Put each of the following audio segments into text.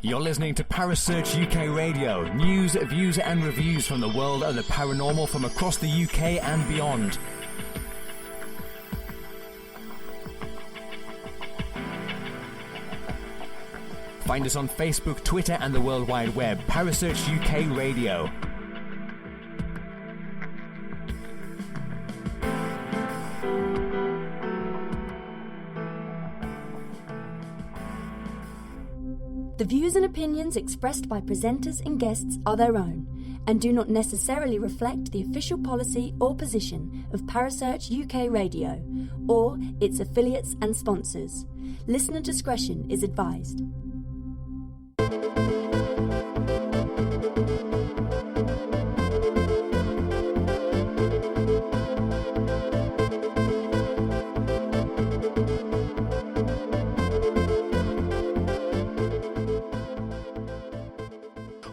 You're listening to Parasearch UK Radio. News, views and reviews from the world of the paranormal from across the UK and beyond. Find us on Facebook, Twitter and the World Wide Web. Parasearch UK Radio. The views and opinions expressed by presenters and guests are their own and do not necessarily reflect the official policy or position of Parasearch UK Radio or its affiliates and sponsors. Listener discretion is advised.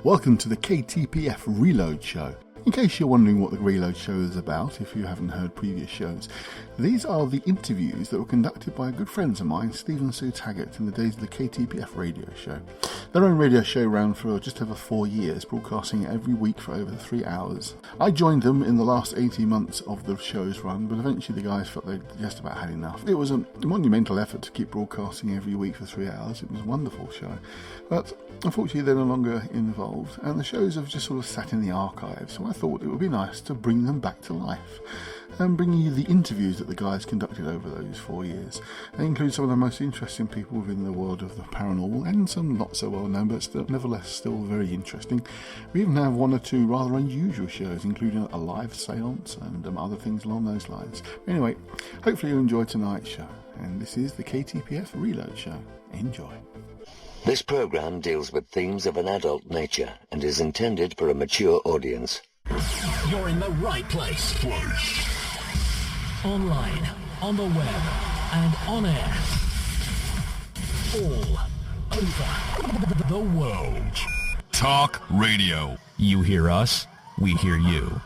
Welcome to the KTPF Reload Show. In case you're wondering what the Reload Show is about, if you haven't heard previous shows, these are the interviews that were conducted by good friends of mine, Steve and Sue Taggart, in the days of the KTPF radio show. Their own radio show ran for just over 4 years, broadcasting every week for over 3 hours. I joined them in the last 18 months of the show's run, but eventually the guys felt they'd just about had enough. It was a monumental effort to keep broadcasting every week for 3 hours. It was a wonderful show. But unfortunately they're no longer involved, and the shows have just sort of sat in the archives, so I thought it would be nice to bring them back to life and bring you the interviews that the guys conducted over those 4 years. They include some of the most interesting people within the world of the paranormal and some not so well known but still, nevertheless still very interesting. We even have 1 or 2 rather unusual shows, including a live seance and other things along those lines. Anyway, hopefully you enjoy tonight's show, and this is the KTPF Reload Show. Enjoy. This program deals with themes of an adult nature and is intended for a mature audience. You're in the right place. Online, on the web, and on air. All over the world. Talk radio. You hear us, we hear you.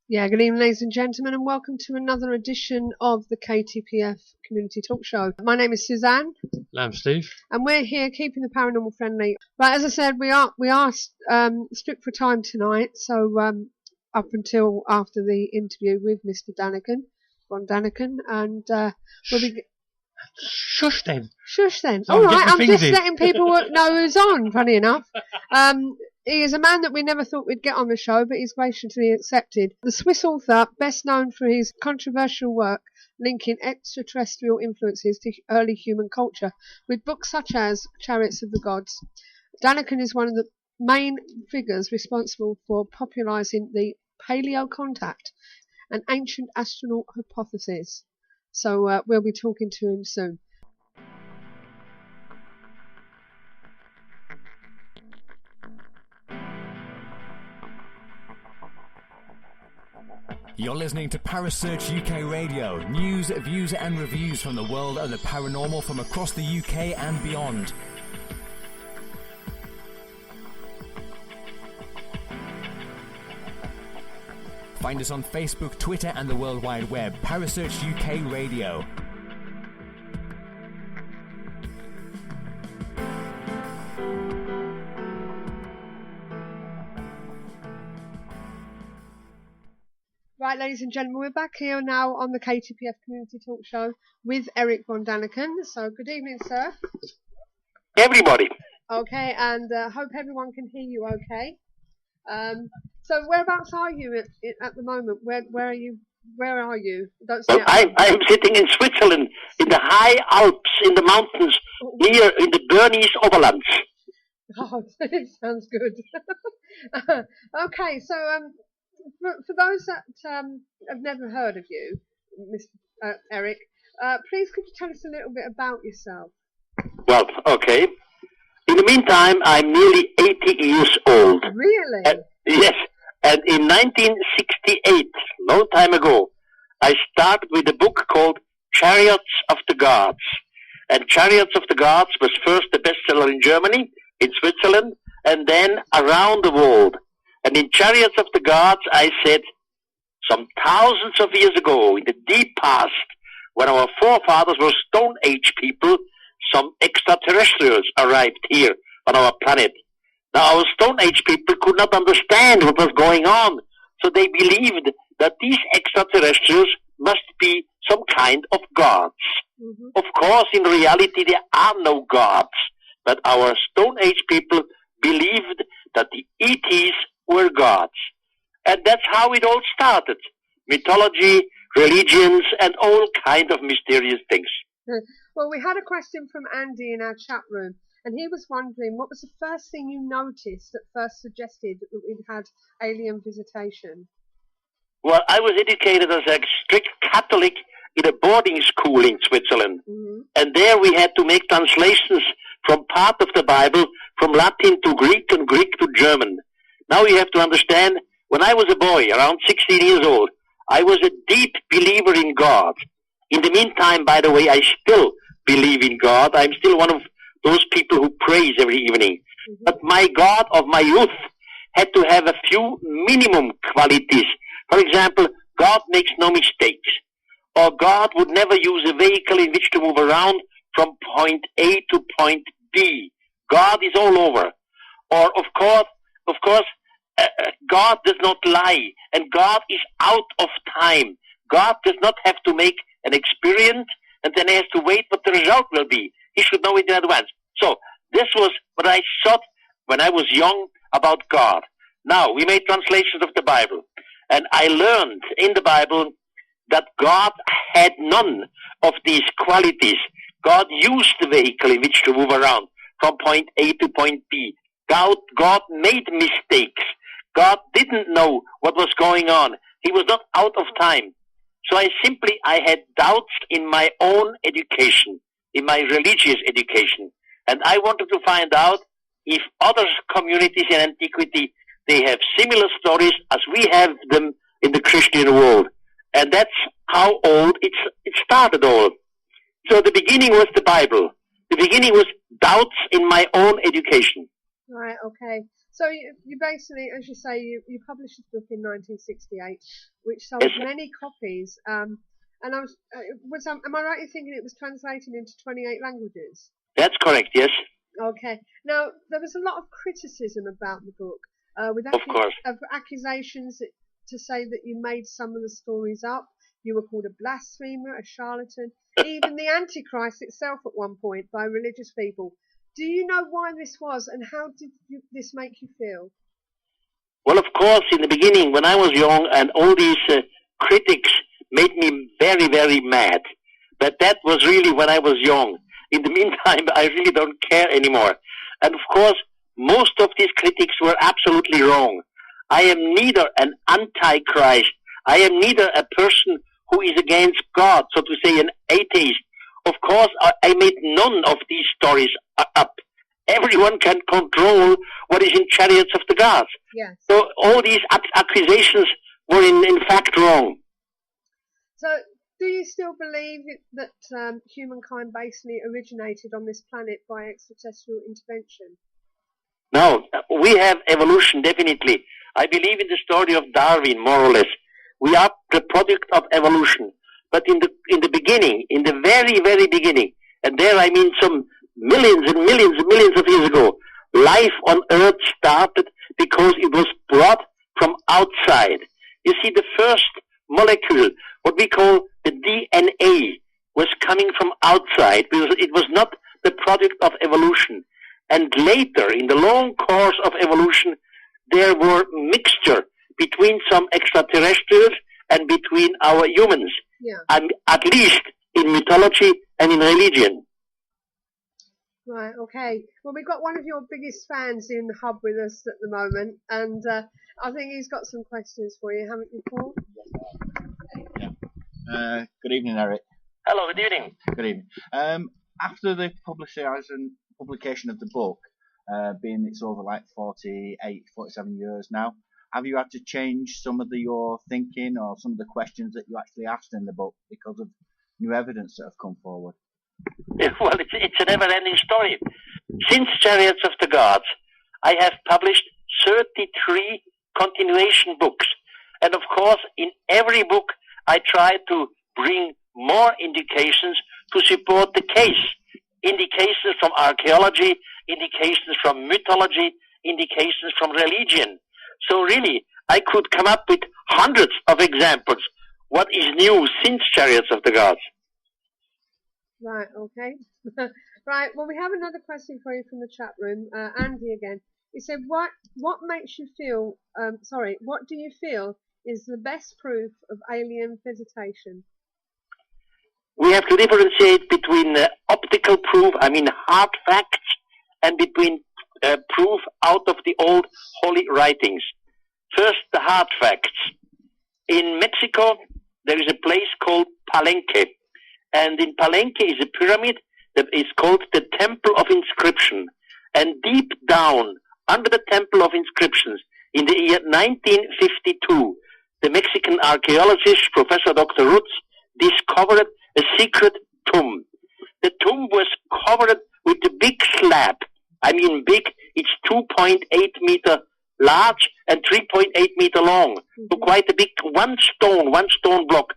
Yeah, good evening, ladies and gentlemen, and welcome to another edition of the KTPF Community Talk Show. My name is Suzanne. I'm Steve. And we're here keeping the paranormal friendly. Right, as I said, we are strict for time tonight, so up until after the interview with Mr. von Daniken, and we'll be... Shush then. All right, I'm just letting people know who's on, funny enough. He is a man that we never thought we'd get on the show, but he's graciously accepted. The Swiss author, best known for his controversial work linking extraterrestrial influences to early human culture, with books such as Chariots of the Gods. Daniken is one of the main figures responsible for popularising the paleo contact, an ancient astronaut hypothesis. So we'll be talking to him soon. You're listening to Parasearch UK Radio. News, views and reviews from the world of the paranormal from across the UK and beyond. Find us on Facebook, Twitter and the World Wide Web. Parasearch UK Radio. Right, ladies and gentlemen, we're back here now on the KTPF Community Talk Show with Eric von Daniken. So, good evening, sir. Everybody. Okay, and hope everyone can hear you okay. So, whereabouts are you at the moment? Where are you? Where are you? Don't say I'm sitting in Switzerland, in the high Alps, in the mountains, near in the Bernese Oberlands. Oh, it sounds good. Okay, so for those that have never heard of you, Mr. Eric, please could you tell us a little bit about yourself? Well, okay. In the meantime, I'm nearly 80 years old. Really? Yes. And in 1968, long time ago, I started with a book called Chariots of the Gods. And Chariots of the Gods was first the bestseller in Germany, in Switzerland, and then around the world. And in Chariots of the Gods, I said, some thousands of years ago, in the deep past, when our forefathers were Stone Age people, some extraterrestrials arrived here on our planet. Now, our Stone Age people could not understand what was going on, so they believed that these extraterrestrials must be some kind of gods. Mm-hmm. Of course, in reality, there are no gods, but our Stone Age people believed that the ETs were gods. And that's how it all started. Mythology, religions, and all kind of mysterious things. Well, we had a question from Andy in our chat room, and he was wondering, what was the first thing you noticed that first suggested that we'd had alien visitation? Well, I was educated as a strict Catholic in a boarding school in Switzerland. Mm-hmm. And there we had to make translations from part of the Bible, from Latin to Greek and Greek to German. Now you have to understand, when I was a boy, around 16 years old, I was a deep believer in God. In the meantime, by the way, I still believe in God. I'm still one of those people who prays every evening. Mm-hmm. But my God of my youth had to have a few minimum qualities. For example, God makes no mistakes. Or God would never use a vehicle in which to move around from point A to point B. God is all over. Or, of course, God does not lie. And God is out of time. God does not have to make an experiment and then he has to wait what the result will be. He should know it in advance. So, this was what I thought when I was young about God. Now, we made translations of the Bible. And I learned in the Bible that God had none of these qualities. God used the vehicle in which to move around from point A to point B. God made mistakes. God didn't know what was going on. He was not out of time. So I had doubts in my own education, in my religious education. And I wanted to find out if other communities in antiquity, they have similar stories as we have them in the Christian world. And that's how old it started all. So the beginning was the Bible. The beginning was doubts in my own education. Right, okay. So you basically, as you say, you published this book in 1968, which sold many copies. And am I right in thinking it was translated into 28 languages? That's correct, yes. Okay. Now, there was a lot of criticism about the book, with accusations to say that you made some of the stories up. You were called a blasphemer, a charlatan, even the Antichrist itself at one point by religious people. Do you know why this was, and how did this make you feel? Well, of course, in the beginning, when I was young, and all these critics made me very, very mad. But that was really when I was young. In the meantime, I really don't care anymore. And of course, most of these critics were absolutely wrong. I am neither an antichrist. I am neither a person who is against God, so to say, an atheist. Of course, I made none of these stories up. Everyone can control what is in Chariots of the Gods. Yes. So all these accusations were in fact wrong. So do you still believe that humankind basically originated on this planet by extraterrestrial intervention? No, we have evolution, definitely. I believe in the story of Darwin, more or less. We are the product of evolution. But in the beginning, in the very, very beginning, and there I mean some millions and millions and millions of years ago, life on Earth started because it was brought from outside. You see, the first molecule, what we call the DNA, was coming from outside because it was not the product of evolution. And later, in the long course of evolution, there were mixture between some extraterrestrials and between our humans. Yeah. At least in mythology and in religion. Right, okay. Well, we've got one of your biggest fans in the hub with us at the moment, and I think he's got some questions for you, haven't you, Paul? Yeah. Good evening, Eric. Hello, good evening. Good evening. After the publication of the book, being it's over like 48, 47 years now, have you had to change some of your thinking or some of the questions that you actually asked in the book because of new evidence that have come forward? Well, it's a never-ending story. Since Chariots of the Gods, I have published 33 continuation books. And of course, in every book, I try to bring more indications to support the case. Indications from archaeology, indications from mythology, indications from religion. So really, I could come up with hundreds of examples. What is new since Chariots of the Gods? Right, okay. Right, well, we have another question for you from the chat room. Andy again. He said, what makes you feel, what do you feel is the best proof of alien visitation? We have to differentiate between optical proof, hard facts, and between proof out of the old holy writings. First, the hard facts. In Mexico, there is a place called Palenque. And in Palenque is a pyramid that is called the Temple of Inscription. And deep down, under the Temple of Inscriptions, in the year 1952, the Mexican archaeologist, Professor Dr. Rutz, discovered a secret tomb. The tomb was covered with a big slab. Big, it's 2.8 meter large and 3.8 meter long. So quite a big, one stone block.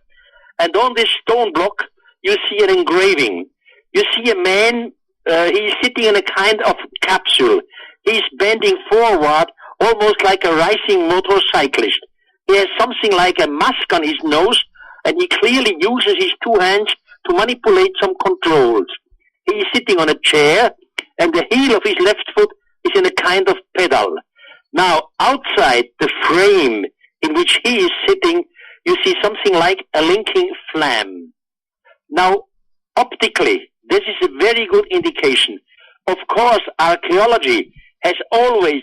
And on this stone block, you see an engraving. You see a man, he's sitting in a kind of capsule. He's bending forward, almost like a racing motorcyclist. He has something like a mask on his nose, and he clearly uses his two hands to manipulate some controls. He is sitting on a chair, and the heel of his left foot is in a kind of pedal. Now, outside the frame in which he is sitting, you see something like a linking flame. Now, optically, this is a very good indication. Of course, archaeology has always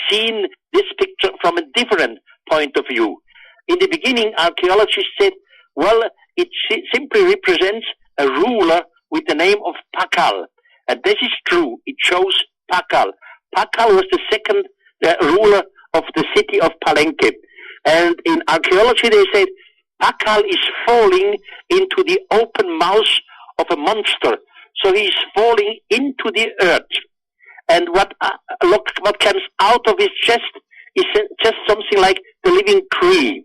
seen this picture from a different point of view. In the beginning, archaeologists said, well, it simply represents a ruler with the name of Pakal. And this is true. It shows Pakal. Pakal was the second ruler of the city of Palenque. And in archaeology, they said, Pakal is falling into the open mouth of a monster. So he's falling into the earth. And what comes out of his chest is just something like the living tree.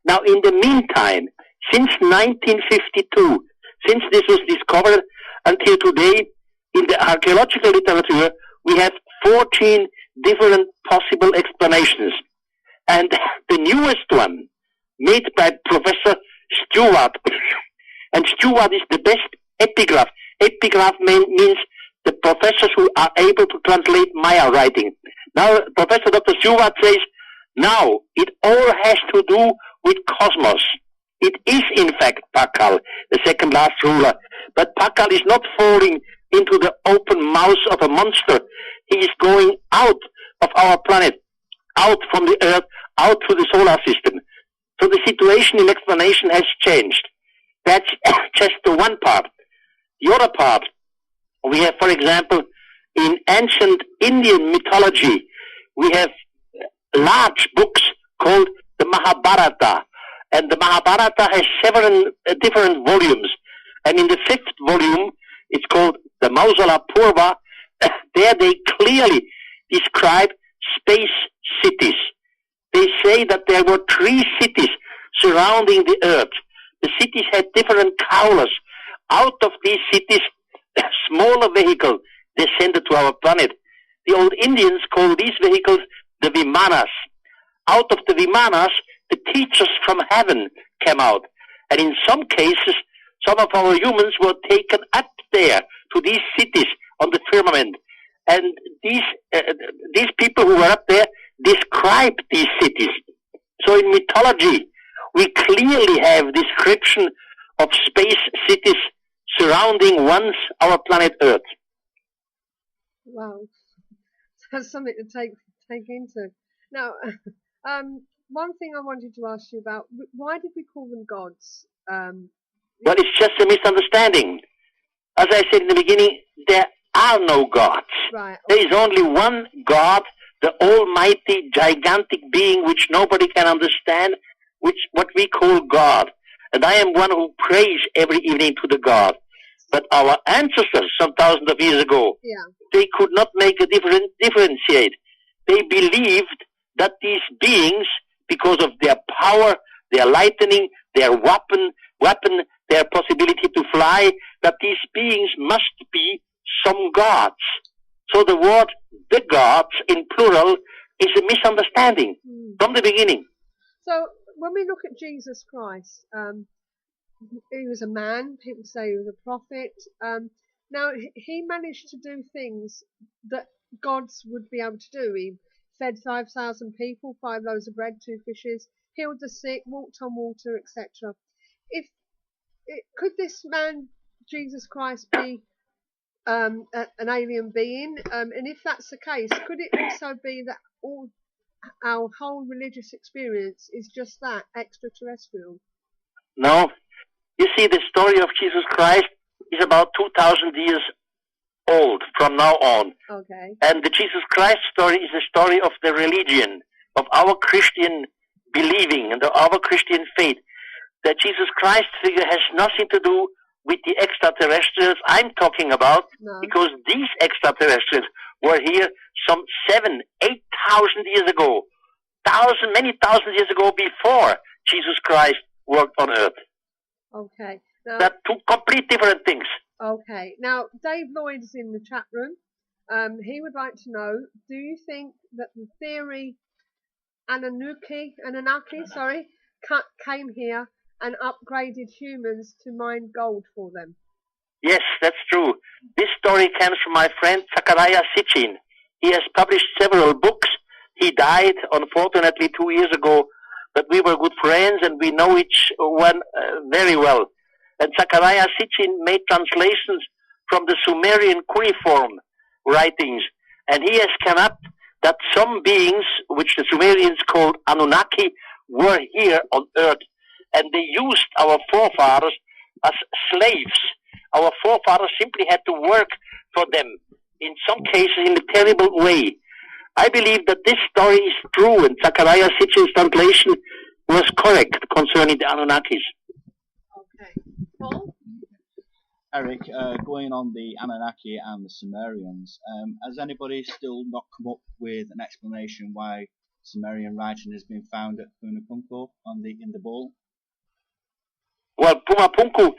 Now, in the meantime, since 1952, since this was discovered until today, in the archaeological literature, we have 14 different possible explanations. And the newest one, made by Professor Stewart, and Stewart is the best epigraph. Epigraph means the professors who are able to translate Maya writing. Now, Professor Dr. Stewart says, now, it all has to do with cosmos. It is, in fact, Pakal, the second last ruler. But Pakal is not falling into the open mouth of a monster. He is going out of our planet, out from the Earth, out to the solar system. So the situation in explanation has changed. That's just the one part. The other part, we have, for example, in ancient Indian mythology, we have large books called the Mahabharata. And the Mahabharata has several different volumes. And in the 5th volume, it's called the Mausala Purva. There they clearly describe space cities. They say that there were 3 cities surrounding the Earth. The cities had different colors. Out of these cities, smaller vehicles descended to our planet. The old Indians called these vehicles the Vimanas. Out of the Vimanas, the teachers from heaven came out. And in some cases, some of our humans were taken up there to these cities on the firmament. And these people who were up there described these cities. So in mythology, we clearly have description of space cities surrounding once our planet Earth. Wow, that's something to take into. Now, one thing I wanted to ask you about, why did we call them gods? Well, it's just a misunderstanding. As I said in the beginning, there are no gods. Right. There is only one God, the almighty, gigantic being which nobody can understand, what we call God. And I am one who prays every evening to the God. But our ancestors, some thousands of years ago, they could not make a differentiate. They believed that these beings, because of their power, their lightning, their weapon, their possibility to fly, that these beings must be some gods. So the word the gods in plural is a misunderstanding from the beginning. So when we look at Jesus Christ, he was a man, people say he was a prophet. Now, he managed to do things that gods would be able to do. He fed 5,000 people, 5 loaves of bread, 2 fishes, healed the sick, walked on water, etc. Could this man, Jesus Christ, be an alien being? And if that's the case, could it also be that all our whole religious experience is just that, extraterrestrial? No. You see, the story of Jesus Christ is about 2,000 years old from now on. Okay. And the Jesus Christ story is the story of the religion, of our Christian believing and our Christian faith. The Jesus Christ figure has nothing to do with the extraterrestrials I'm talking about, because these extraterrestrials were here some 7,000, 8,000 years ago, many thousand years ago, before Jesus Christ worked on earth. Okay. Now, They're two complete different things. Okay. Now, Dave Lloyd is in the chat room. He would like to know, do you think that the theory Anunnaki, came here and upgraded humans to mine gold for them? Yes, that's true. This story comes from my friend Zachariah Sitchin. He has published several books. He died, unfortunately, 2 years ago, but we were good friends and we know each one very well. And Zachariah Sitchin made translations from the Sumerian cuneiform writings, and he has come up that some beings, which the Sumerians called Anunnaki, were here on earth, and they used our forefathers as slaves. Our forefathers simply had to work for them, in some cases in a terrible way. I believe that this story is true, and Zachariah Sitchin's translation was correct concerning the Anunnakis. Okay. Paul? Eric, going on the Anunnaki and the Sumerians, has anybody still not come up with an explanation why Sumerian writing has been found at Pumapunku in the bowl? Well, Pumapunku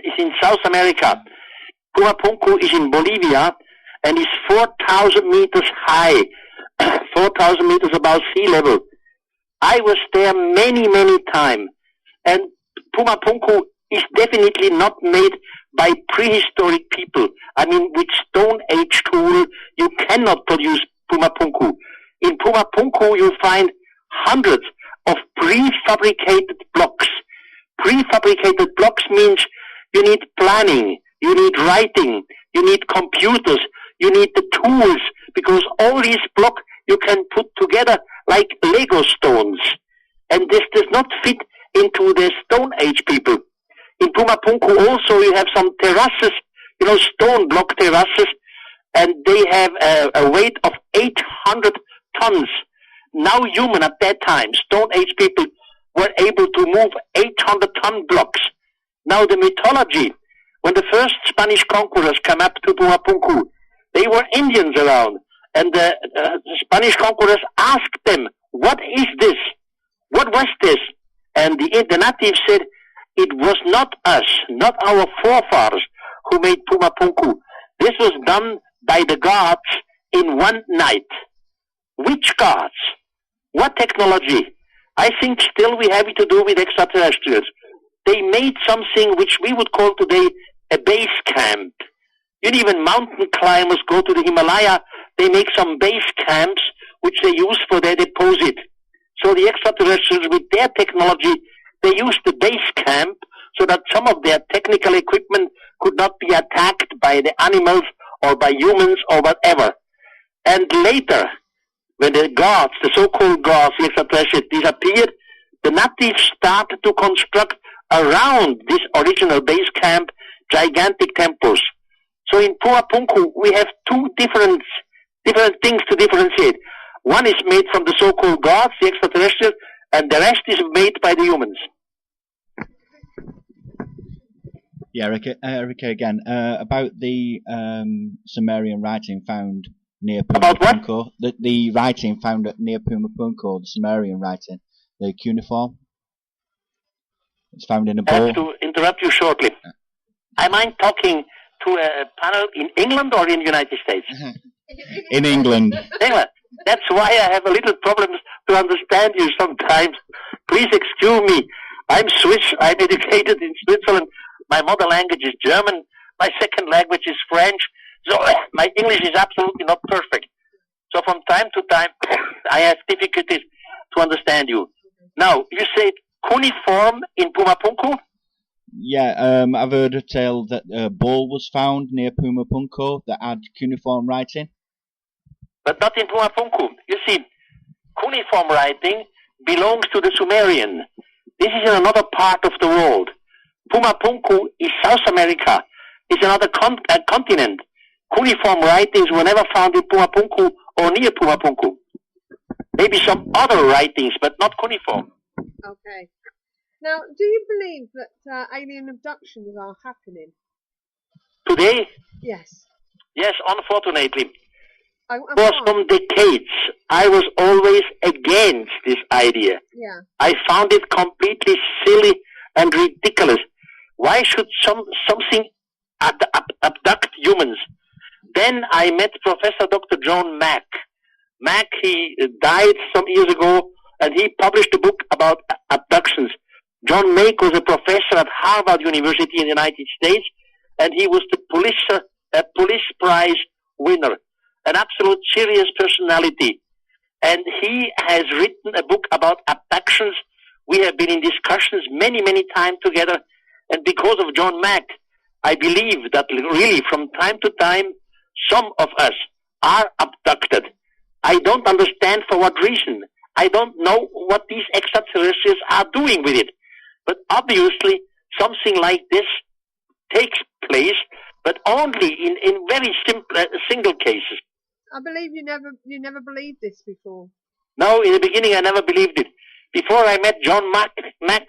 is in South America. Pumapunku is in Bolivia and is 4,000 meters high, 4,000 meters above sea level. I was there many, many times, and Pumapunku is definitely not made by prehistoric people. I mean, with Stone Age tool, you cannot produce Pumapunku. In Pumapunku, you find hundreds of prefabricated blocks. Prefabricated blocks means you need planning, you need writing, you need computers, you need the tools, because all these blocks you can put together like Lego stones. And this does not fit into the Stone Age people. In Pumapunku also you have some terraces, stone block terraces, and they have a weight of 800 tons. Now human at that time, Stone Age people were able to move 800-ton blocks. Now the mythology, when the first Spanish conquerors came up to Pumapunku, they were Indians around, and the Spanish conquerors asked them, "What is this? What was this?" And the natives said, "It was not us, not our forefathers who made Pumapunku. This was done by the gods in one night." Which gods? What technology? I think still we have it to do with extraterrestrials. They made something which we would call today a base camp. Even mountain climbers go to the Himalaya. They make some base camps which they use for their deposit. So the extraterrestrials, with their technology, they used the base camp so that some of their technical equipment could not be attacked by the animals or by humans or whatever. And later, when the gods, the so-called gods, the extraterrestrials, disappeared, the natives started to construct around this original base camp gigantic temples. So in Pumapunku, we have two different things to differentiate. One is made from the so-called gods, the extraterrestrials, and the rest is made by the humans. Yeah, Eric again, about the Sumerian writing found near About what? Pumapunku. The writing found near Pumapunku, the Sumerian writing, the cuneiform. It's found in a I bowl. have to interrupt you shortly. I mind talking to a panel in England or in the United States? In England. England. That's why I have a little problems to understand you sometimes. Please excuse me. I'm Swiss. I'm educated in Switzerland. My mother language is German. My second language is French. So my English is absolutely not perfect. So from time to time, I have difficulties to understand you. Now, you said cuneiform in Pumapunku? Yeah, I've heard a tale that a bowl was found near Pumapunku that had cuneiform writing. But not in Pumapunku. You see, cuneiform writing belongs to the Sumerian. This is in another part of the world. Pumapunku is South America. It's another continent. Cuneiform writings were never found in Pumapunku or near Pumapunku. Maybe some other writings, but not cuneiform. Okay. Now, do you believe that alien abductions are happening? Today? Yes. Yes, unfortunately. For some decades, I was always against this idea. Yeah. I found it completely silly and ridiculous. Why should something abduct humans? Then I met Professor Dr. John Mack. Mack, he died some years ago, and he published a book about abductions. John Mack was a professor at Harvard University in the United States, and he was the Police Prize winner, an absolute serious personality. And he has written a book about abductions. We have been in discussions many, many times together, and because of John Mack, I believe that really from time to time, some of us are abducted. I don't understand for what reason. I don't know what these extraterrestrials are doing with it. But obviously, something like this takes place, but only in very simple, single cases. I believe you never believed this before. No, in the beginning I never believed it. Before I met John Mack,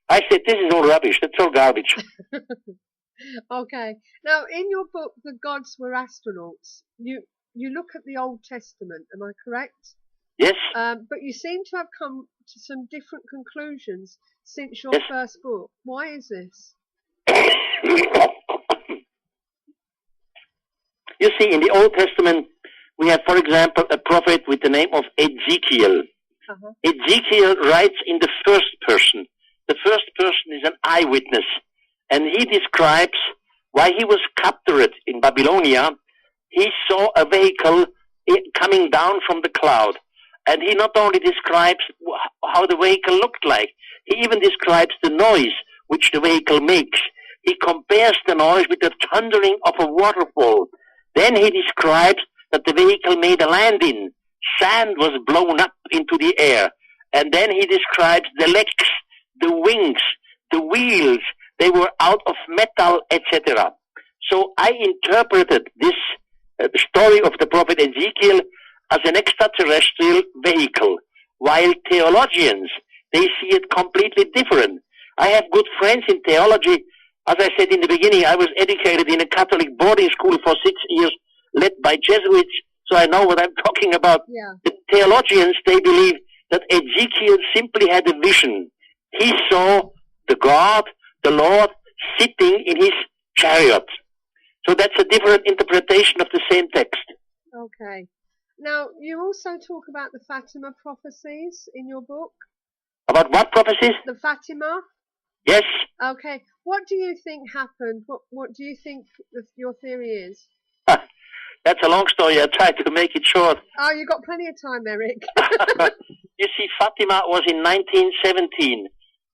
I said, this is all rubbish, that's all garbage. Okay. Now, in your book, The Gods Were Astronauts, you look at the Old Testament, am I correct? Yes. But you seem to have come to some different conclusions since your first book. Why is this? You see, in the Old Testament, we have, for example, a prophet with the name of Ezekiel. Uh-huh. Ezekiel writes in the first person. The first person is an eyewitness. And he describes why he was captured in Babylonia. He saw a vehicle coming down from the cloud. And he not only describes how the vehicle looked like, he even describes the noise which the vehicle makes. He compares the noise with the thundering of a waterfall. Then he describes that the vehicle made a landing. Sand was blown up into the air. And then he describes the legs, the wings, the wheels. They were out of metal, etc. So I interpreted this story of the prophet Ezekiel as an extraterrestrial vehicle, while theologians, they see it completely different. I have good friends in theology. As I said in the beginning, I was educated in a Catholic boarding school for 6 years, led by Jesuits, so I know what I'm talking about. Yeah. The theologians, they believe that Ezekiel simply had a vision. He saw the God, the Lord, sitting in his chariot. So that's a different interpretation of the same text. Okay. Now, you also talk about the Fatima prophecies in your book. About what prophecies? The Fatima? Yes. Okay. What do you think happened? What do you think your theory is? That's a long story. I tried to make it short. Oh, you got plenty of time, Eric. You see, Fatima was in 1917.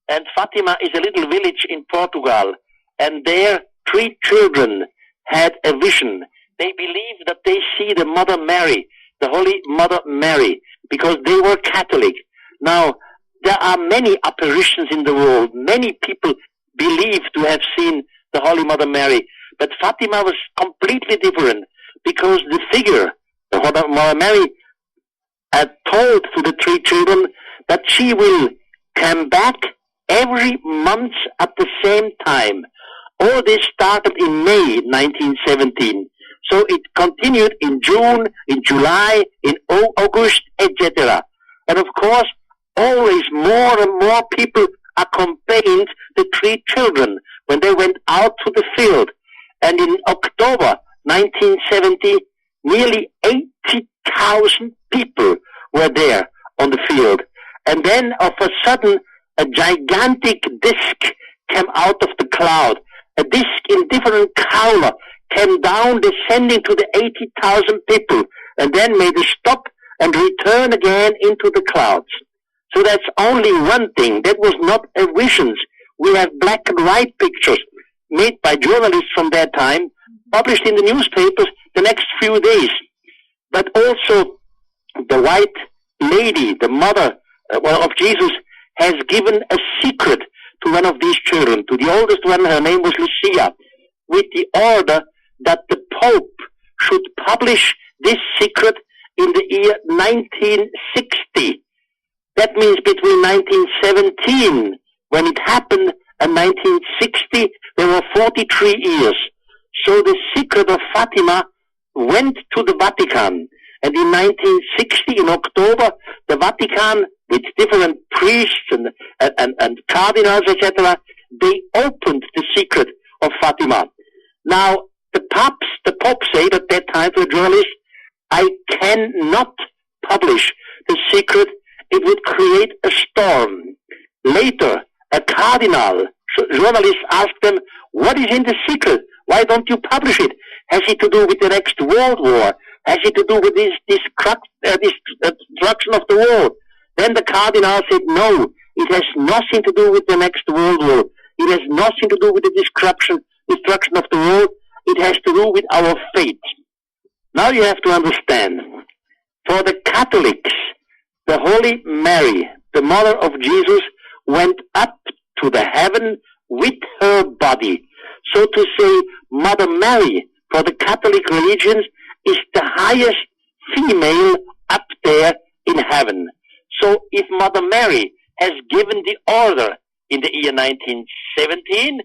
And Fatima is a little village in Portugal. And there, 3 children had a vision. They believe that they see the Mother Mary, the Holy Mother Mary, because they were Catholic. Now, there are many apparitions in the world. Many people believe to have seen the Holy Mother Mary. But Fatima was completely different, because the figure, the Mother Mary, had told to the 3 children that she will come back every month at the same time. All this started in May 1917. So it continued in June, in July, in August, etc. And of course, always more and more people accompanied the 3 children when they went out to the field. And in October 1970, nearly 80,000 people were there on the field. And then, of a sudden, a gigantic disc came out of the cloud. A disc in different color came down, descending to the 80,000 people, and then made a stop and return again into the clouds. So that's only one thing. That was not a vision. We have black and white pictures made by journalists from that time, published in the newspapers the next few days. But also, the white lady, the mother of Jesus, has given a secret to one of these children, to the oldest one. Her name was Lucia, with the order that the Pope should publish this secret in the year 1960. That means between 1917, when it happened, and 1960, there were 43 years. So the secret of Fatima went to the Vatican. And in 1960, in October, the Vatican, with different priests and cardinals, etc., they opened the secret of Fatima. Now, the Pope said at that time to a journalist, I cannot publish the secret. It would create a storm. Later, a cardinal, journalist asked them, what is in the secret? Why don't you publish it? Has it to do with the next World War? Has it to do with this destruction of the world? Then the cardinal said, no, it has nothing to do with the next World War. It has nothing to do with the destruction of the world. It has to do with our faith. Now you have to understand, for the Catholics, the Holy Mary, the mother of Jesus, went up to the heaven with her body. So to say, Mother Mary, for the Catholic religions, is the highest female up there in heaven. So if Mother Mary has given the order in the year 1917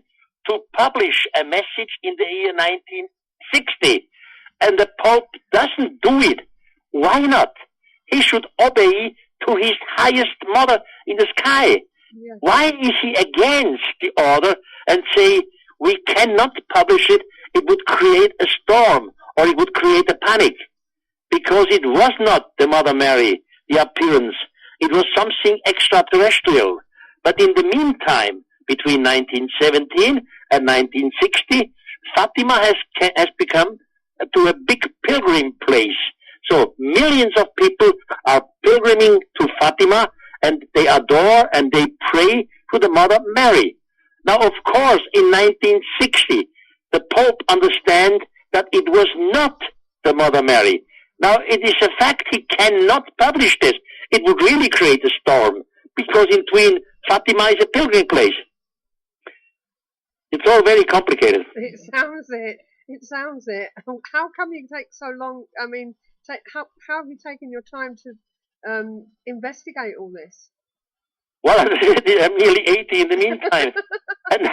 to publish a message in the year 1960, and the Pope doesn't do it, why not? He should obey to his highest mother in the sky. Yes. Why is he against the order and say, we cannot publish it, it would create a storm, or it would create a panic? Because it was not the Mother Mary, the appearance. It was something extraterrestrial. But in the meantime, between 1917 and 1960, Fatima has become to a big pilgrim place. So millions of people are pilgriming to Fatima, and they adore and they pray to the Mother Mary. Now, of course, in 1960, the Pope understands that it was not the Mother Mary. Now, it is a fact he cannot publish this. It would really create a storm, because in between Fatima is a pilgrim place. It's all very complicated. It sounds it. It sounds it. How come you take so long? I mean, how have you taken your time to investigate all this? Well, I'm nearly 80 in the meantime. And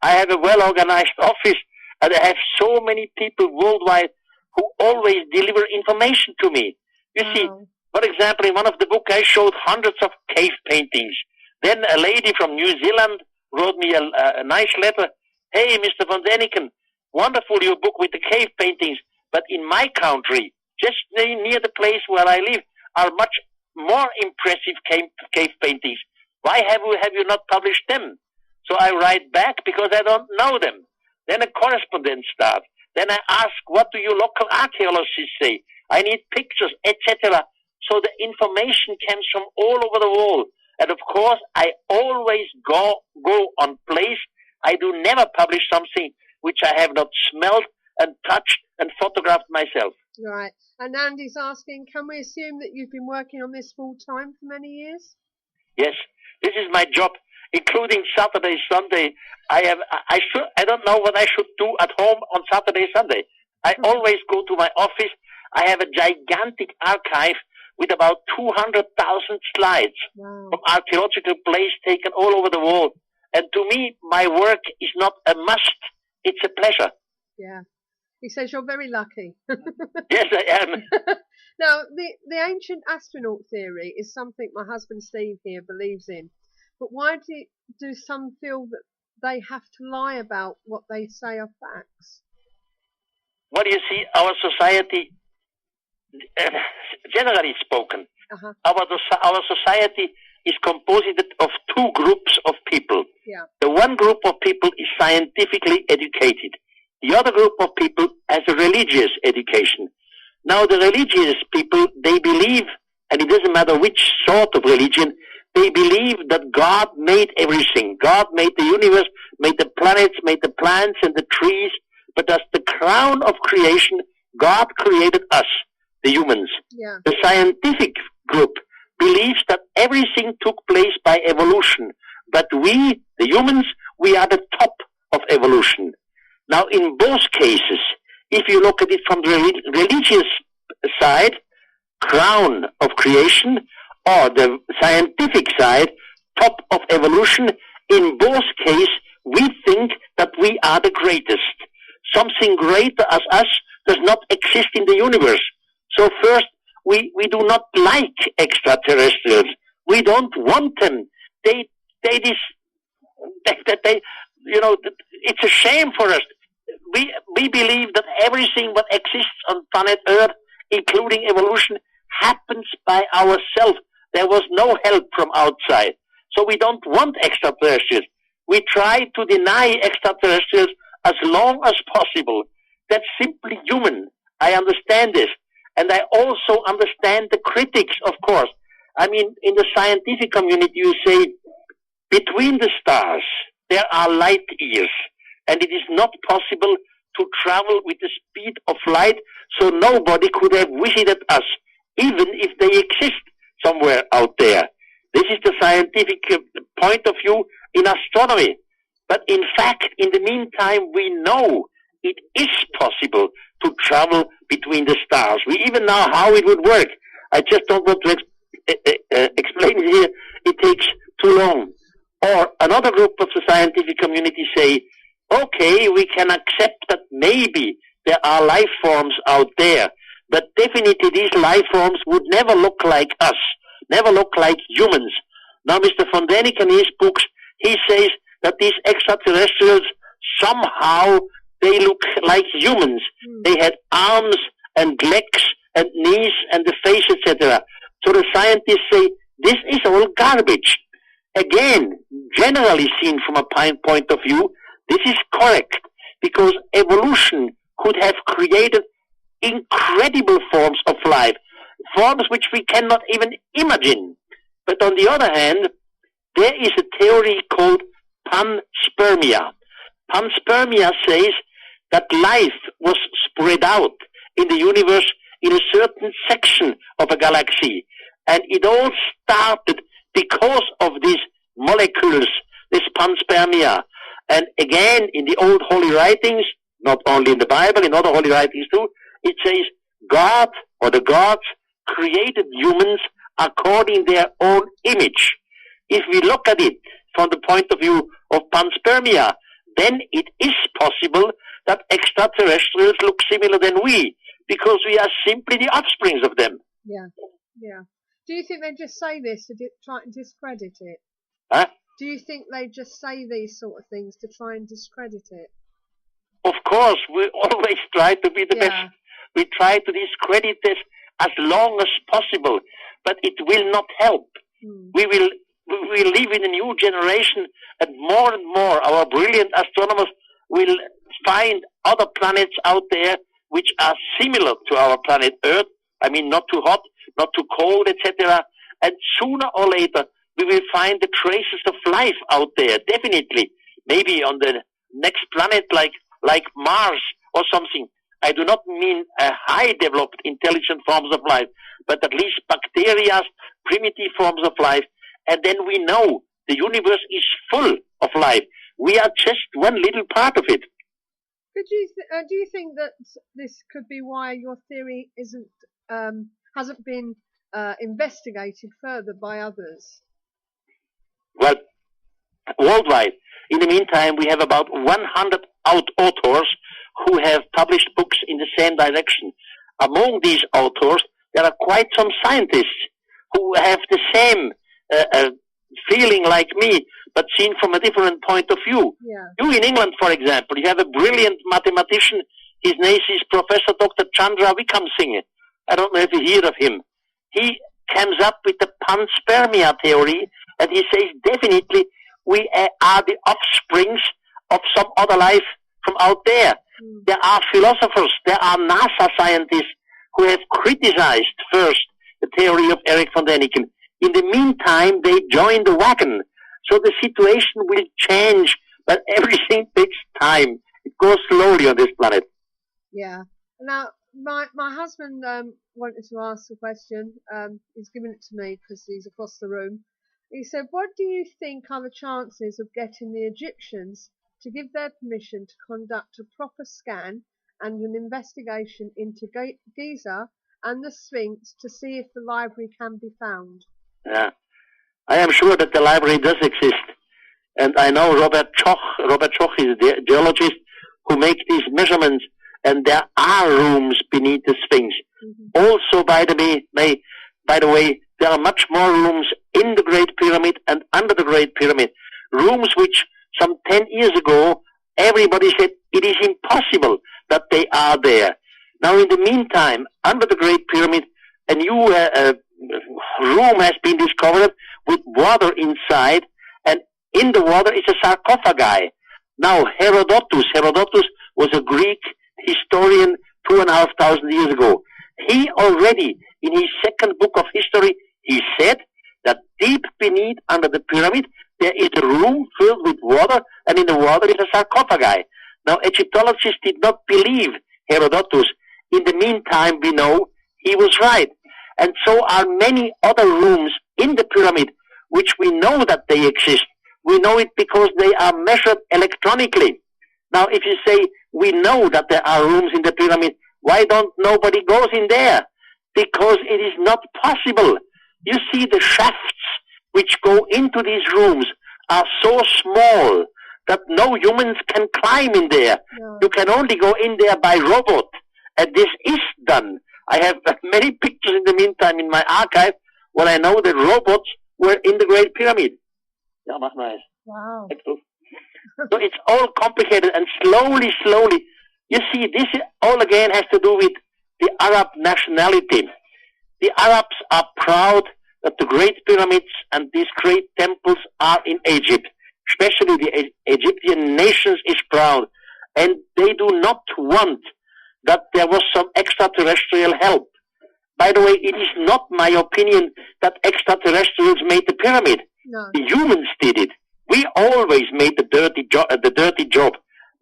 I have a well-organized office, and I have so many people worldwide who always deliver information to me. You see, for example, in one of the books, I showed hundreds of cave paintings. Then a lady from New Zealand wrote me a nice letter. Hey, Mr. von Daniken, wonderful your book with the cave paintings, but in my country, just near the place where I live, are much more impressive cave paintings. Why have you not published them? So I write back because I don't know them. Then a correspondence starts. Then I ask, what do you local archaeologists say? I need pictures, etc. So the information comes from all over the world. And of course, I always go on place. I do never publish something which I have not smelled and touched and photographed myself. Right. And Andy's asking, can we assume that you've been working on this full time for many years? Yes, this is my job, including Saturday, Sunday. I don't know what I should do at home on Saturday, Sunday. I always go to my office. I have a gigantic archive with about 200,000 slides from archaeological places taken all over the world. And to me, my work is not a must. It's a pleasure. Yeah. He says you're very lucky. Yes, I am. Now, the ancient astronaut theory is something my husband Steve here believes in. But why do some feel that they have to lie about what they say are facts? Well, you see, our society, generally spoken, our society is composed of two groups of people. Yeah. The one group of people is scientifically educated. The other group of people has a religious education. Now, the religious people, they believe, and it doesn't matter which sort of religion, they believe that God made everything. God made the universe, made the planets, made the plants and the trees, but as the crown of creation, God created us, the humans. Yeah. The scientific group believes that everything took place by evolution, but we, the humans, we are the top of evolution. Now, in both cases, if you look at it from the religious side, crown of creation, or the scientific side, top of evolution, in both cases, we think that we are the greatest. Something greater as us does not exist in the universe. So first, we do not like extraterrestrials. We don't want them. It's a shame for us. We believe that everything that exists on planet Earth, including evolution, happens by ourselves. There was no help from outside. So we don't want extraterrestrials. We try to deny extraterrestrials as long as possible. That's simply human. I understand this. And I also understand the critics, of course. I mean, in the scientific community, you say, between the stars, there are light years. And it is not possible to travel with the speed of light, so nobody could have visited us, even if they exist somewhere out there. This is the scientific point of view in astronomy. But in fact, in the meantime, we know it is possible to travel between the stars. We even know how it would work. I just don't want to explain it here. It takes too long. Or another group of the scientific community say, okay, we can accept that maybe there are life forms out there, but definitely these life forms would never look like us, never look like humans. Now, Mr. von Daniken, in his books, he says that these extraterrestrials, somehow they look like humans. They had arms and legs and knees and the face, etc. So the scientists say, this is all garbage. Again, generally seen from a point of view, this is correct, because evolution could have created incredible forms of life, forms which we cannot even imagine. But on the other hand, there is a theory called panspermia. Panspermia says that life was spread out in the universe in a certain section of a galaxy. And it all started because of these molecules, this panspermia. And again, in the old holy writings, not only in the Bible, in other holy writings too, it says God or the gods created humans according to their own image. If we look at it from the point of view of panspermia, then it is possible that extraterrestrials look similar than we, because we are simply the offsprings of them. Yeah, yeah. Do you think they just say this to try and discredit it? Huh? Do you think they just say these sort of things to try and discredit it? Of course, we always try to be the best. We try to discredit this as long as possible, but it will not help. We will live in a new generation, and more our brilliant astronomers will find other planets out there which are similar to our planet Earth. I mean, not too hot, not too cold, etc. And sooner or later, we will find the traces of life out there, definitely. Maybe on the next planet like Mars or something. I do not mean high developed intelligent forms of life, but at least bacteria, primitive forms of life. And then we know the universe is full of life. We are just one little part of it. Could you do you think that this could be why your theory hasn't been investigated further by others? Well, worldwide, in the meantime, we have about 100 authors who have published books in the same direction. Among these authors, there are quite some scientists who have the same feeling like me, but seen from a different point of view. Yeah. You in England, for example, you have a brilliant mathematician. His name is Professor Dr. Chandra Wickremesinghe. I don't know if you hear of him. He comes up with the panspermia theory, and he says definitely we are the offsprings of some other life from out there. There are philosophers, there are NASA scientists who have criticized first the theory of Eric von Daniken. In the meantime, they join the wagon. So the situation will change, but everything takes time. It goes slowly on this planet. Yeah. Now, my husband wanted to ask a question. He's given it to me because he's across the room. He said, what do you think are the chances of getting the Egyptians to give their permission to conduct a proper scan and an investigation into Giza and the Sphinx to see if the library can be found? Yeah. I am sure that the library does exist. And I know Robert Schoch is the geologist who makes these measurements, and there are rooms beneath the Sphinx. Also, by the way, there are much more rooms in the Great Pyramid and under the Great Pyramid. Rooms which some 10 years ago, everybody said it is impossible that they are there. Now, in the meantime, under the Great Pyramid, a new room has been discovered with water inside, and in the water is a sarcophagi. Now, Herodotus was a Greek historian 2,500 years ago. He already, in his second book of history, he said that deep beneath under the pyramid, there is a room filled with water, and in the water is a sarcophagi. Now, Egyptologists did not believe Herodotus. In the meantime, we know he was right. And so are many other rooms in the pyramid, which we know that they exist. We know it because they are measured electronically. Now, if you say, we know that there are rooms in the pyramid, why don't nobody goes in there? Because it is not possible. You see, the shafts which go into these rooms are so small that no humans can climb in there. No. You can only go in there by robot. And this is done. I have many pictures in the meantime in my archive where I know that robots were in the Great Pyramid. Yeah, mach nice. Wow. So it's all complicated, and slowly, you see, this all again has to do with the Arab nationality. The Arabs are proud that the Great Pyramids and these great temples are in Egypt. Especially the Egyptian nation is proud, and they do not want that there was some extraterrestrial help. By the way, it is not my opinion that extraterrestrials made the pyramid. No. The humans did it. We always made the dirty job.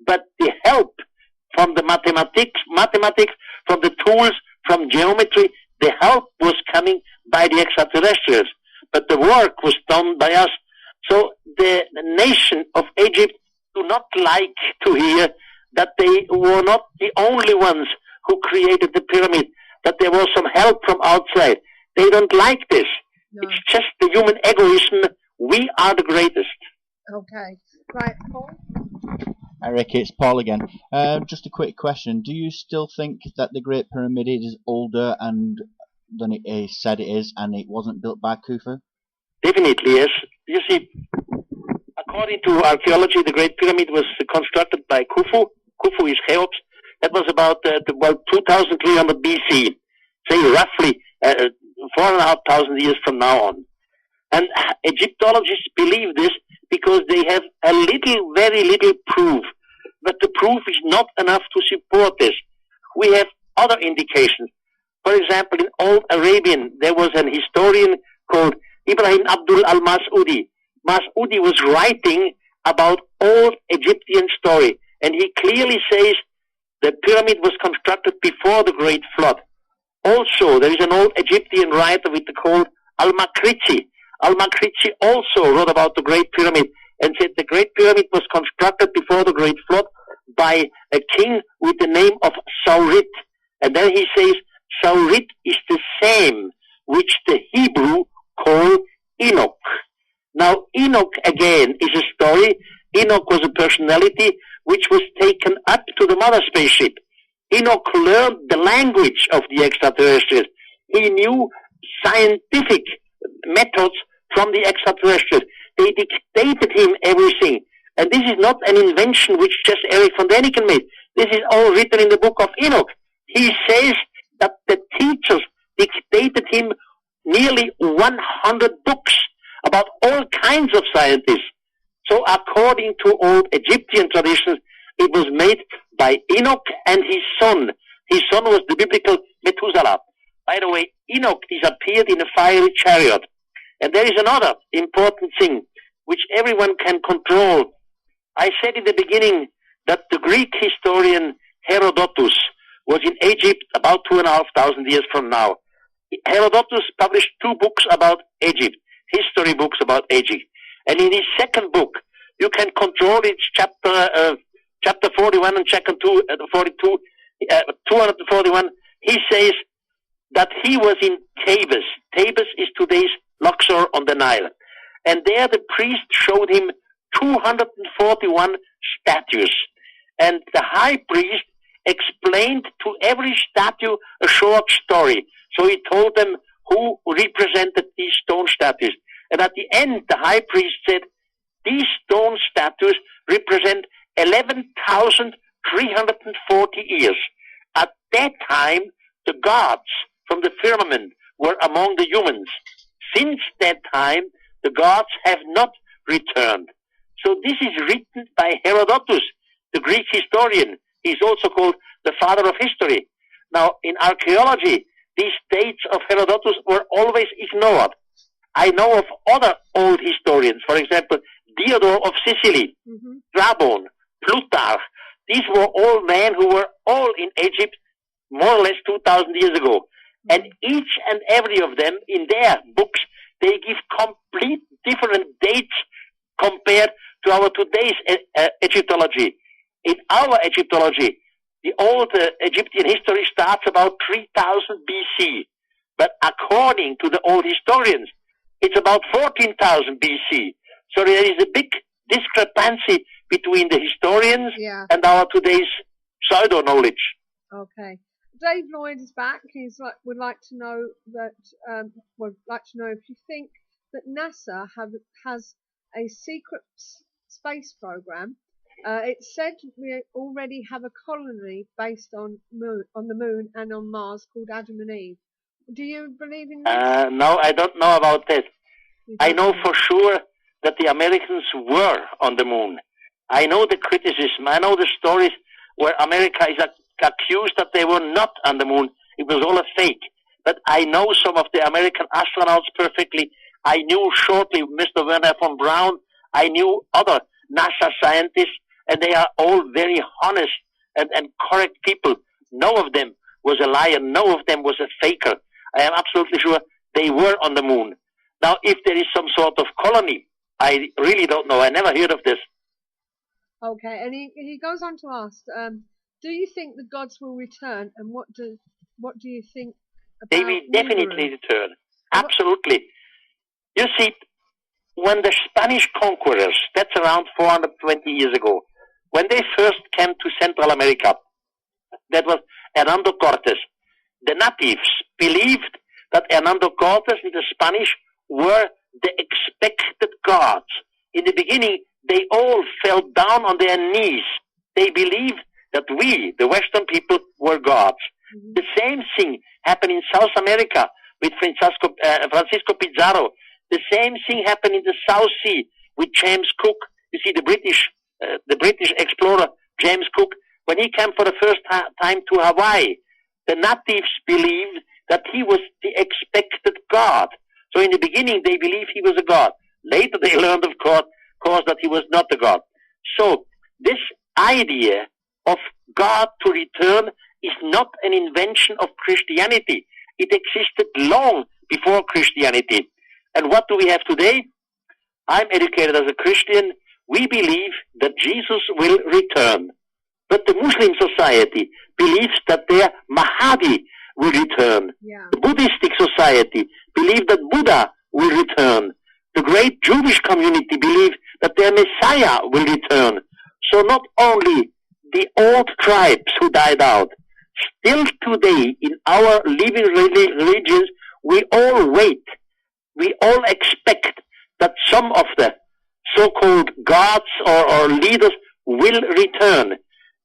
But the help from the mathematics, from the tools, from geometry, the help was coming by the extraterrestrials. But the work was done by us. So the nation of Egypt do not like to hear that they were not the only ones who created the pyramid, that there was some help from outside. They don't like this. No. It's just the human egoism. We are the greatest. Okay. Right, Paul? Eric, it's Paul again. Just a quick question. Do you still think that the Great Pyramid is older than it is said it is, and it wasn't built by Khufu? Definitely, yes. You see, according to archaeology, the Great Pyramid was constructed by Khufu. Khufu is Cheops. That was about 2,300 BC, say roughly 4,500 years from now on. And Egyptologists believe this because they have very little proof. But the proof is not enough to support this. We have other indications. For example, in Old Arabian, there was an historian called Ibrahim Abdul al-Mas'udi. Mas'udi was writing about old Egyptian story, and he clearly says the pyramid was constructed before the Great Flood. Also, there is an old Egyptian writer with the called Al-Makrizi. Al-Makrizi also wrote about the Great Pyramid and said the Great Pyramid was constructed before the Great Flood by a king with the name of Saurit. And then he says Saurit is the same which the Hebrew call Enoch. Now, Enoch again is a story. Enoch was a personality which was taken up to the mother spaceship. Enoch learned the language of the extraterrestrials. He knew scientific methods from the extraterrestrials. They dictated him everything. And this is not an invention which just Eric von Daniken made. This is all written in the book of Enoch. He says that the teachers dictated him nearly 100 books about all kinds of scientists. So according to old Egyptian traditions, it was made by Enoch and his son. His son was the biblical Methuselah. By the way, Enoch disappeared in a fiery chariot. And there is another important thing which everyone can control. I said in the beginning that the Greek historian Herodotus was in Egypt about 2,500 years from now. Herodotus published 2 books about Egypt, history books about Egypt. And in his second book, you can control it, chapter 41 and chapter 42, 241, he says that he was in Thebes. Thebes is today's Luxor on the Nile. And there the priest showed him 241 statues. And the high priest explained to every statue a short story. So he told them who represented these stone statues. And at the end, the high priest said, these stone statues represent 11,340 years. At that time, the gods from the firmament were among the humans. Since that time, the gods have not returned. So this is written by Herodotus, the Greek historian. He's also called the father of history. Now, in archaeology, these dates of Herodotus were always ignored. I know of other old historians, for example, Diodor of Sicily, Strabon, Plutarch. These were all men who were all in Egypt more or less 2,000 years ago. And each and every of them, in their books, they give complete different dates compared to our today's Egyptology. In our Egyptology, the old Egyptian history starts about 3000 BC. But according to the old historians, it's about 14,000 BC. So there is a big discrepancy between the historians and our today's pseudo-knowledge. Okay. Dave Lloyd is back. Would like to know if you think that NASA has a secret space program. It's said we already have a colony based on the moon and on Mars called Adam and Eve. Do you believe in that? No, I don't know about that. I know for sure that the Americans were on the moon. I know the criticism. I know the stories where America is accused that they were not on the moon. It was all a fake. But I know some of the American astronauts perfectly. I knew shortly Mr. Werner von Braun. I knew other NASA scientists, and they are all very honest and correct people. No of them was a liar. No of them was a faker. I am absolutely sure they were on the moon. Now, if there is some sort of colony, I really don't know. I never heard of this. Okay, and he goes on to ask, do you think the gods will return, and what do you think about They will definitely return. Absolutely. You see, when the Spanish conquerors, that's around 420 years ago, when they first came to Central America, that was Hernando Cortés. The natives believed that Hernando Cortés and the Spanish were the expected gods. In the beginning, they all fell down on their knees. They believed that we, the Western people, were gods. The same thing happened in South America with Francisco Pizarro. The same thing happened in the South Sea with James Cook. You see, the British explorer James Cook, when he came for the first time to Hawaii, the natives believed that he was the expected god. So in the beginning, they believed he was a god. Later, they learned, of course, that he was not a god. So this idea of God to return is not an invention of Christianity. It existed long before Christianity. And what do we have today? I'm educated as a Christian. We believe that Jesus will return. But the Muslim society believes that their Mahdi will return. The Buddhistic society believes that Buddha will return. The great Jewish community believes that their Messiah will return. So not only the old tribes who died out, still today in our living religions, we all wait. We all expect that some of the so-called gods or leaders will return.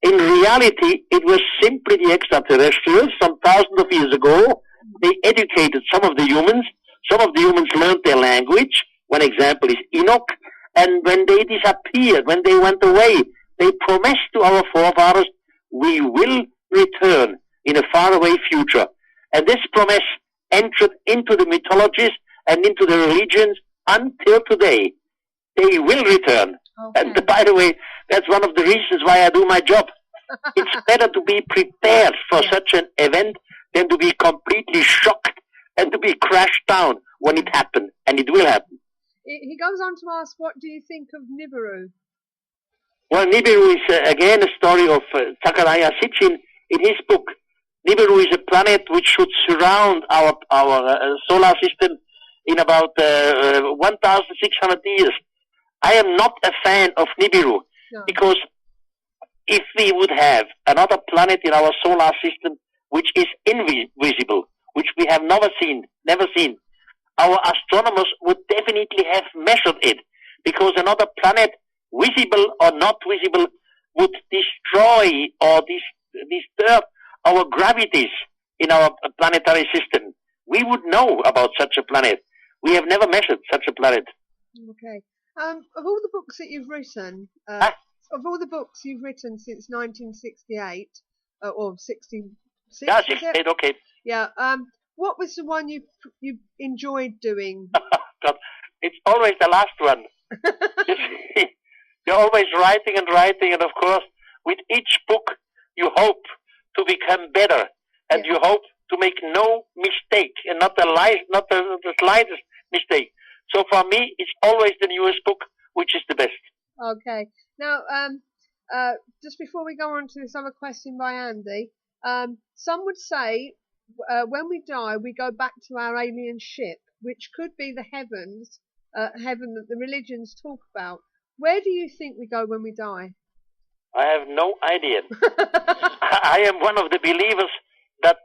In reality, it was simply the extraterrestrials some thousands of years ago. They educated some of the humans. Some of the humans learned their language. One example is Enoch. And when they disappeared, when they went away, they promised to our forefathers, we will return in a faraway future. And this promise entered into the mythologies and into the religions until today. They will return. Okay. And by the way, that's one of the reasons why I do my job. It's better to be prepared for such an event than to be completely shocked and to be crashed down when it happens. And it will happen. He goes on to ask, what do you think of Nibiru? Well, Nibiru is again a story of Zachariah Sitchin in his book. Nibiru is a planet which should surround our solar system in about 1,600 years. I am not a fan of Nibiru because if we would have another planet in our solar system which is invisible, which we have never seen, our astronomers would definitely have measured it, because another planet, visible or not visible, would destroy or disturb our gravities in our planetary system. We would know about such a planet. We have never measured such a planet. Okay. Of all the books that you've written, since 1968, or 66. Yeah, 68, okay. Yeah. What was the one you enjoyed doing? God, it's always the last one. You're always writing, and of course, with each book, you hope to become better, and you hope to make no mistake, and not the slightest mistake. So for me, it's always the newest book, which is the best. Okay. Now, just before we go on to this other question by Andy, some would say when we die, we go back to our alien ship, which could be the heaven that the religions talk about. Where do you think we go when we die? I have no idea. I am one of the believers that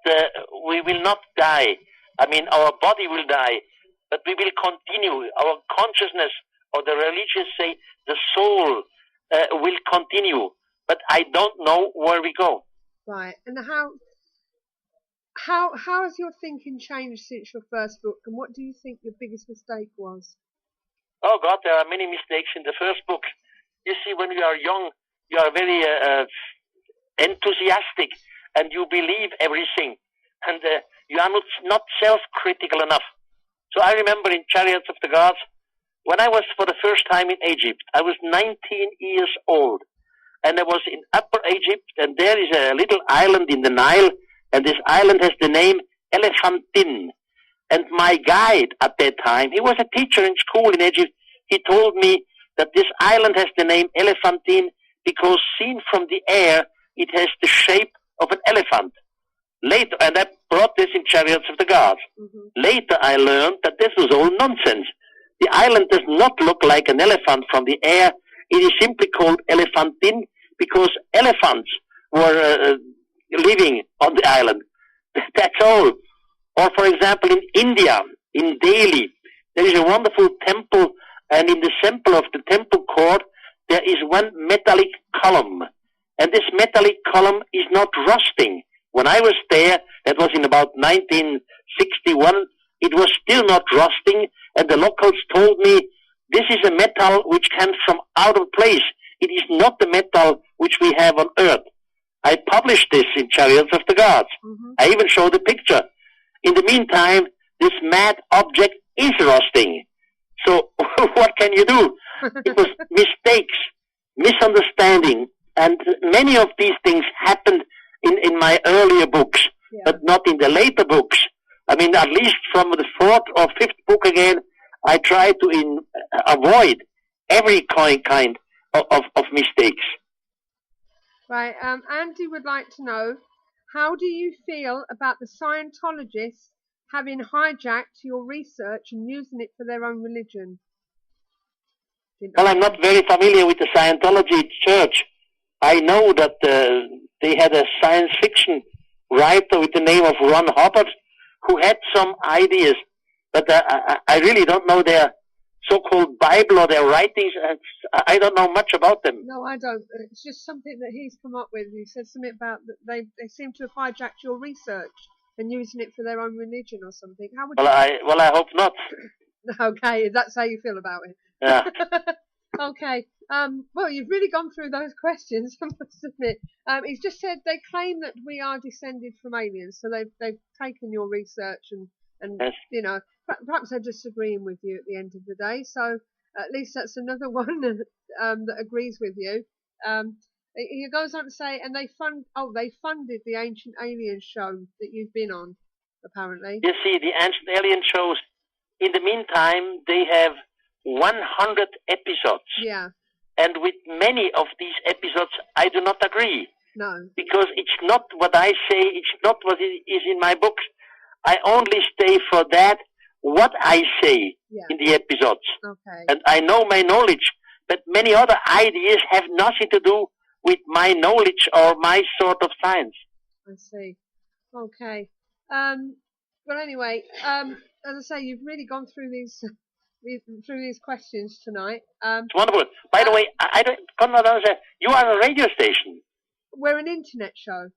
we will not die. I mean, our body will die, but we will continue. Our consciousness, or the religions say, the soul will continue. But I don't know where we go. Right. And how has your thinking changed since your first book, and what do you think your biggest mistake was? Oh God, there are many mistakes in the first book. You see, when you are young, you are very enthusiastic, and you believe everything, and you are not self-critical enough. So I remember in Chariots of the Gods, when I was for the first time in Egypt, I was 19 years old, and I was in Upper Egypt, and there is a little island in the Nile, and this island has the name Elephantine. And my guide at that time, he was a teacher in school in Egypt, he told me that this island has the name Elephantine because seen from the air, it has the shape of an elephant. Later, and I brought this in Chariots of the Gods. Mm-hmm. Later I learned that this was all nonsense. The island does not look like an elephant from the air. It is simply called Elephantine because elephants were living on the island. That's all. Or for example, in India, in Delhi, there is a wonderful temple, and in the center of the temple court, there is one metallic column. And this metallic column is not rusting. When I was there, that was in about 1961, it was still not rusting, and the locals told me, this is a metal which comes from out of place. It is not the metal which we have on Earth. I published this in Chariots of the Gods. Mm-hmm. I even showed a picture. In the meantime, this mad object is rusting. So what can you do? It was mistakes, misunderstanding, and many of these things happened in my earlier books, but not in the later books. I mean, at least from the fourth or fifth book again, I try to avoid every kind of mistakes. Right. Andy would like to know, how do you feel about the Scientologists having hijacked your research and using it for their own religion? Well, I'm not very familiar with the Scientology church. I know that they had a science fiction writer with the name of Ron Hubbard who had some ideas, but I really don't know their so-called Bible or their writings. I don't know much about them. No, I don't. It's just something that he's come up with. He said something about that they seem to have hijacked your research and using it for their own religion or something. How would I hope not. Okay, that's how you feel about it. Yeah. Okay. Well, you've really gone through those questions, I must admit. He's just said they claim that we are descended from aliens, so they've taken your research and yes. You know, perhaps they're disagreeing with you at the end of the day. So at least that's another one that agrees with you. He goes on to say, and they funded the Ancient Alien show that you've been on, apparently. You see, the Ancient Alien shows. In the meantime, they have 100 episodes. Yeah. And with many of these episodes, I do not agree. No. Because it's not what I say, it's not what is in my books. I only stay for that, what I say in the episodes. Okay. And I know my knowledge, but many other ideas have nothing to do with my knowledge or my sort of science. I see. Okay. Well, anyway, as I say, you've really gone through these questions tonight. It's wonderful. By the way, I don't understand. You are a radio station. We're an internet show.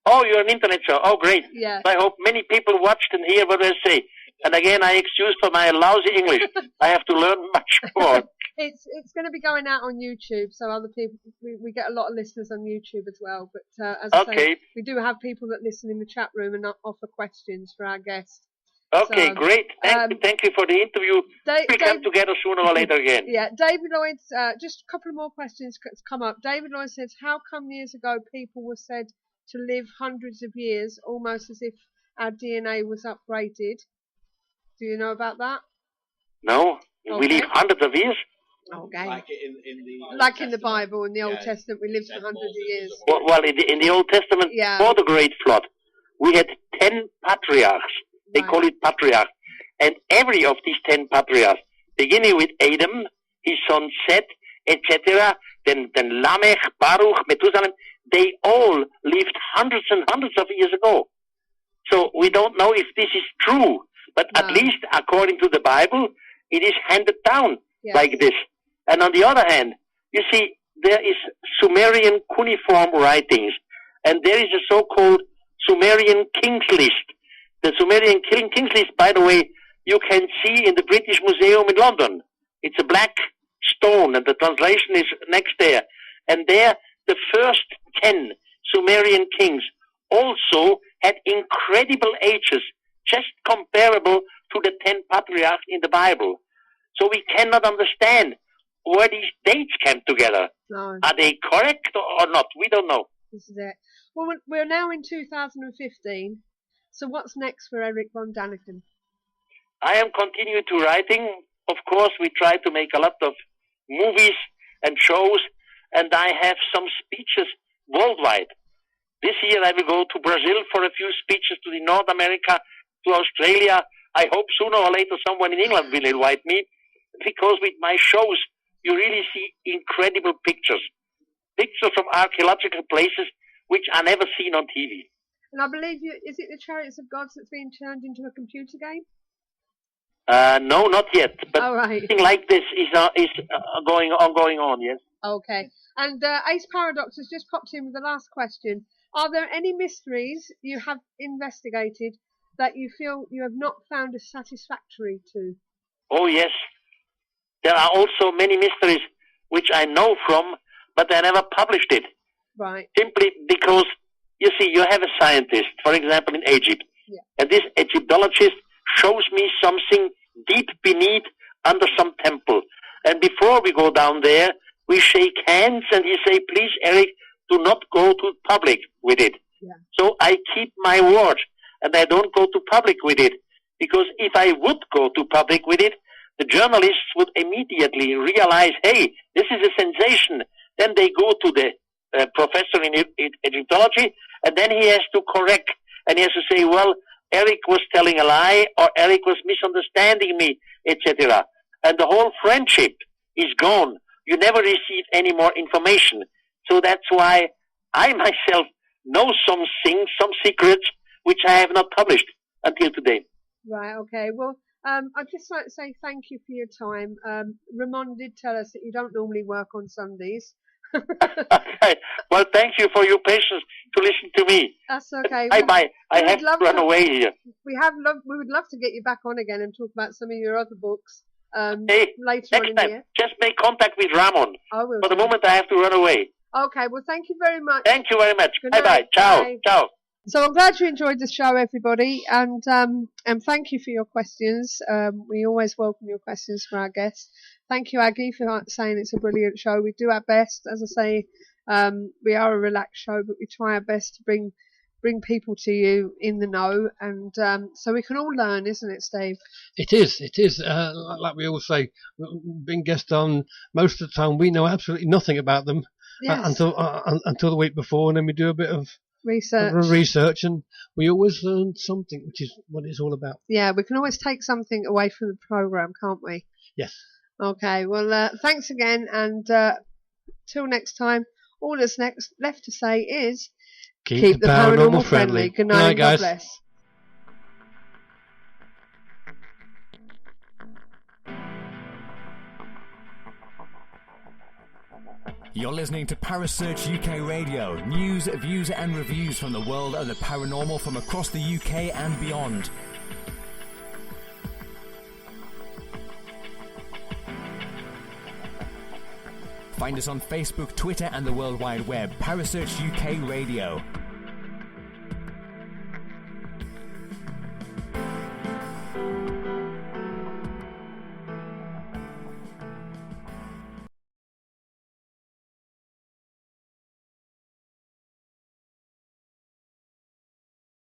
Oh, you're an internet show. Oh, great. Yeah. I hope many people watched and hear what I say. And again, I excuse for my lousy English. I have to learn much more. It's going to be going out on YouTube, so other people, we get a lot of listeners on YouTube as well. But as I say, we do have people that listen in the chat room and offer questions for our guests. Okay, so, great. Thank you for the interview. We'll come together sooner or later again. Yeah, David Lloyd, just a couple of more questions come up. David Lloyd says, how come years ago people were said to live hundreds of years, almost as if our DNA was upgraded? Do you know about that? No. Okay. We live hundreds of years? Okay. Like in the Bible, in the Old Testament, we lived for hundreds of years. Well, in the Old Testament, before the Great Flood, we had 10 patriarchs. They call it patriarch. And every of these 10 patriarchs, beginning with Adam, his son Seth, etc., then Lamech, Baruch, Methuselah, they all lived hundreds and hundreds of years ago. So we don't know if this is true, but at least according to the Bible, it is handed down like this. And on the other hand, you see, there is Sumerian cuneiform writings, and there is a so-called Sumerian King's List. The Sumerian King's List, by the way, you can see in the British Museum in London. It's a black stone, and the translation is next there. And there, the first 10 Sumerian kings also had incredible ages, just comparable to the 10 patriarchs in the Bible. So we cannot understand where these dates came together. No. Are they correct or not? We don't know. This is it. Well, we're now in 2015. So what's next for Eric von Daniken? I am continuing to writing. Of course, we try to make a lot of movies and shows, and I have some speeches worldwide. This year I will go to Brazil for a few speeches, to the North America, to Australia. I hope sooner or later someone in England will invite me, because with my shows you really see incredible pictures. Pictures from archaeological places which are never seen on TV. And I believe is it the Chariots of Gods that's being turned into a computer game? No, not yet. But something like this is going on, yes. Okay. And Ace Paradox has just popped in with the last question. Are there any mysteries you have investigated that you feel you have not found as satisfactory to? Oh, yes. There are also many mysteries which I know from, but I never published it. Right. Simply because, you see, you have a scientist, for example, in Egypt, and this Egyptologist shows me something deep beneath under some temple. And before we go down there, we shake hands and he say, please, Eric, do not go to public with it. Yeah. So I keep my word and I don't go to public with it, because if I would go to public with it, the journalists would immediately realize, hey, this is a sensation. Then they go to the professor in Egyptology, and then he has to correct, and he has to say, well, Eric was telling a lie, or Eric was misunderstanding me, etc. And the whole friendship is gone. You never receive any more information. So that's why I myself know some things, some secrets, which I have not published until today. Right, okay. Well, I'd just like to say thank you for your time. Ramon did tell us that you don't normally work on Sundays. Okay. Well, thank you for your patience to listen to me. That's okay. Bye-bye. I have to run away here. We would love to get you back on again and talk about some of your other books later next on in time, the year. just make contact with Ramon. I will. For the moment, I have to run away. Okay, well, thank you very much. Thank you very much. Good Bye-bye. night. Ciao. Bye. Ciao. So I'm glad you enjoyed the show, everybody, and thank you for your questions. We always welcome your questions from our guests. Thank you, Aggie, for saying it's a brilliant show. We do our best. As I say, we are a relaxed show, but we try our best to bring people to you in the know, and so we can all learn, isn't it, Steve? It is. Like we always say, being guests on, most of the time we know absolutely nothing about them until the week before, and then we do a bit of research, and we always learn something, which is what it's all about. Yeah, we can always take something away from the program, can't we? Yes. Okay, well, thanks again, and till next time, all that's left to say is keep the paranormal friendly. Good night, and God bless. You're listening to Parasearch UK Radio. News, views and reviews from the world of the paranormal from across the UK and beyond. Find us on Facebook, Twitter and the World Wide Web. Parasearch UK Radio.